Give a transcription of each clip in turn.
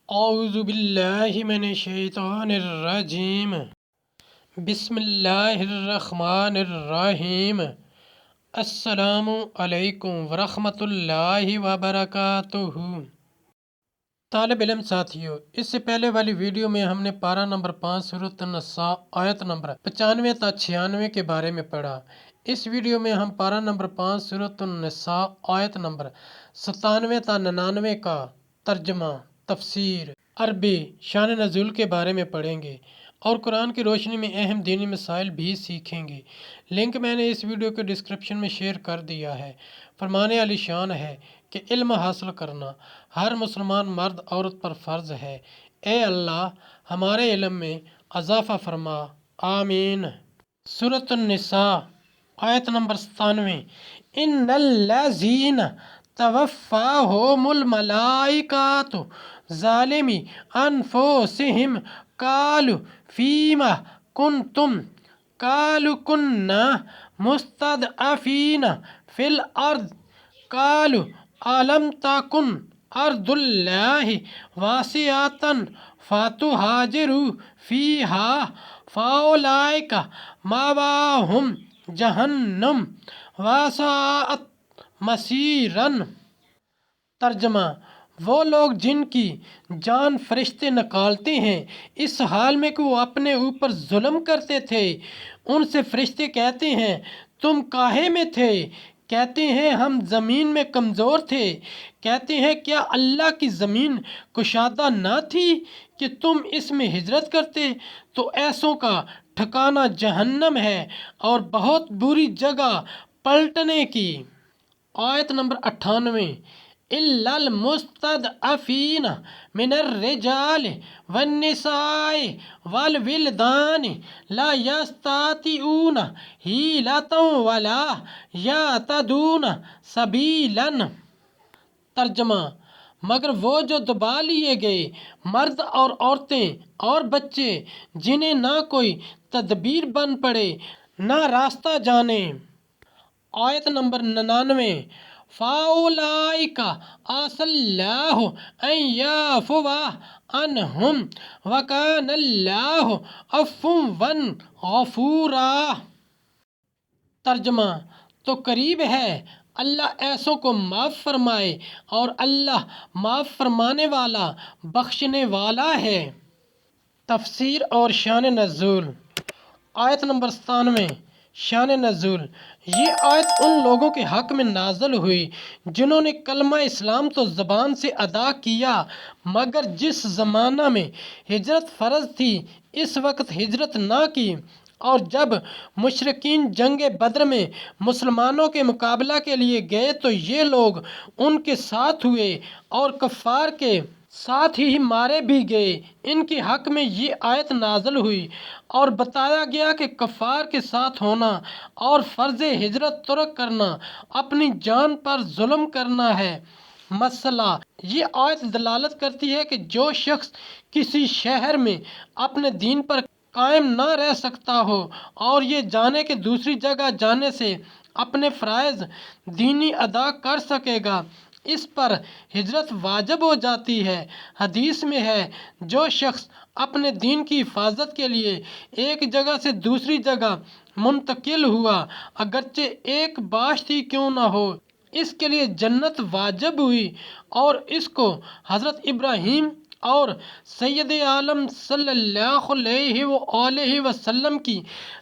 اعوذ باللہ من الشیطان الرجیم بسم اللہ الرحمن الرحیم السلام علیکم ورحمۃ اللہ وبرکاتہ۔ طالب علم ساتھیو، اس سے پہلے والی ویڈیو میں ہم نے پارہ نمبر 5 سورۃ النساء آیت نمبر 95 تا 96 کے بارے میں پڑھا۔ اس ویڈیو میں ہم پارہ نمبر 5 سورۃ النساء آیت نمبر 97 تا 99 کا ترجمہ، تفسیر، عربی، شان نزول کے بارے میں پڑھیں گے اور قرآن کی روشنی میں اہم دینی مسائل بھی سیکھیں گے۔ لنک میں نے اس ویڈیو کے ڈسکرپشن میں شیئر کر دیا ہے۔ فرمان علی شان ہے کہ علم حاصل کرنا ہر مسلمان مرد عورت پر فرض ہے۔ اے اللہ ہمارے علم میں اضافہ فرما، آمین۔ سورۃ النساء آیت نمبر 97۔ ان الذین توفاہم الملائکۃ ظالمی انفسہم قالوا فیما کنتم قالوا کنا مستضعفین فی الارض قالوا الم تکن ارض اللہ واسعۃ فتہاجروا فیہا فاولئک مأواہم جہنم وساءت مصیرا۔ ترجمہ، وہ لوگ جن کی جان فرشتے نکالتے ہیں اس حال میں کہ وہ اپنے اوپر ظلم کرتے تھے، ان سے فرشتے کہتے ہیں تم کاہے میں تھے؟ کہتے ہیں ہم زمین میں کمزور تھے۔ کہتے ہیں کیا اللہ کی زمین کشادہ نہ تھی کہ تم اس میں ہجرت کرتے؟ تو ایسوں کا ٹھکانہ جہنم ہے اور بہت بری جگہ پلٹنے کی۔ آیت نمبر 98۔ الا المستضعفین من الرجال والنساء والولدان لا یستطیعون حیلۃ ولا یہتدون سبیلا۔ ترجمہ، مگر وہ جو دبا لیے گئے مرد اور عورتیں اور بچے جنہیں نہ کوئی تدبیر بن پڑے نہ راستہ جانیں۔ آیت نمبر 99۔ فَأُولَئِکَ عَسَى اللَّهُ أَن يَعْفُوَ عَنْهُمْ وَكَانَ اللَّهُ عَفُوًّا غَفُورًا۔ ترجمہ، تو قریب ہے اللہ ایسوں کو معاف فرمائے اور اللہ معاف فرمانے والا بخشنے والا ہے۔ تفسیر اور شان نزول۔ آیت نمبر 97۔ شان نزول، یہ آیت ان لوگوں کے حق میں نازل ہوئی جنہوں نے کلمہ اسلام تو زبان سے ادا کیا مگر جس زمانہ میں ہجرت فرض تھی اس وقت ہجرت نہ کی، اور جب مشرکین جنگ بدر میں مسلمانوں کے مقابلہ کے لیے گئے تو یہ لوگ ان کے ساتھ ہوئے اور کفار کے ساتھ ہی مارے بھی گئے۔ ان کے حق میں یہ آیت نازل ہوئی اور بتایا گیا کہ کفار کے ساتھ ہونا اور فرض ہجرت ترک کرنا اپنی جان پر ظلم کرنا ہے۔ مسئلہ، یہ آیت دلالت کرتی ہے کہ جو شخص کسی شہر میں اپنے دین پر قائم نہ رہ سکتا ہو اور یہ جانے کہ دوسری جگہ جانے سے اپنے فرائض دینی ادا کر سکے گا، اس پر ہجرت واجب ہو جاتی ہے۔ حدیث میں ہے جو شخص اپنے دین کی حفاظت کے لیے ایک جگہ سے دوسری جگہ منتقل ہوا اگرچہ ایک باشت ہی کیوں نہ ہو، اس کے لیے جنت واجب ہوئی اور اس کو حضرت ابراہیم اور سید عالم صلی اللہ علیہ وآلہ وسلم کی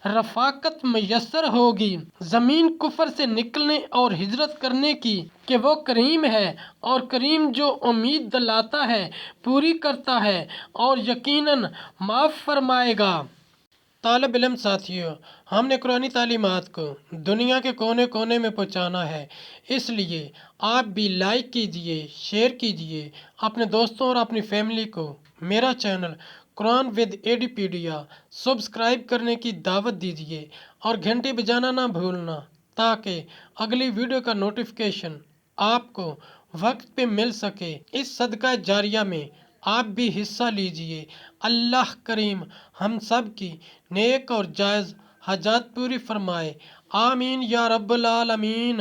رفاقت میسر ہوگی۔ زمین کفر سے نکلنے اور ہجرت کرنے کی کہ وہ کریم ہے اور کریم جو امید دلاتا ہے پوری کرتا ہے اور یقیناً معاف فرمائے گا۔ طالب علم ساتھیو، ہم نے قرآنی تعلیمات کو دنیا کے کونے کونے میں پہنچانا ہے، اس لیے آپ بھی لائک کیجئے، شیئر کیجئے، اپنے دوستوں اور اپنی فیملی کو میرا چینل قرآن ود ایڈیپیڈیا سبسکرائب کرنے کی دعوت دیجئے اور گھنٹی بجانا نہ بھولنا تاکہ اگلی ویڈیو کا نوٹیفیکیشن آپ کو وقت پہ مل سکے۔ اس صدقہ جاریہ میں آپ بھی حصہ لیجئے۔ اللہ کریم ہم سب کی نیک اور جائز حاجات پوری فرمائے، آمین یا رب العالمین۔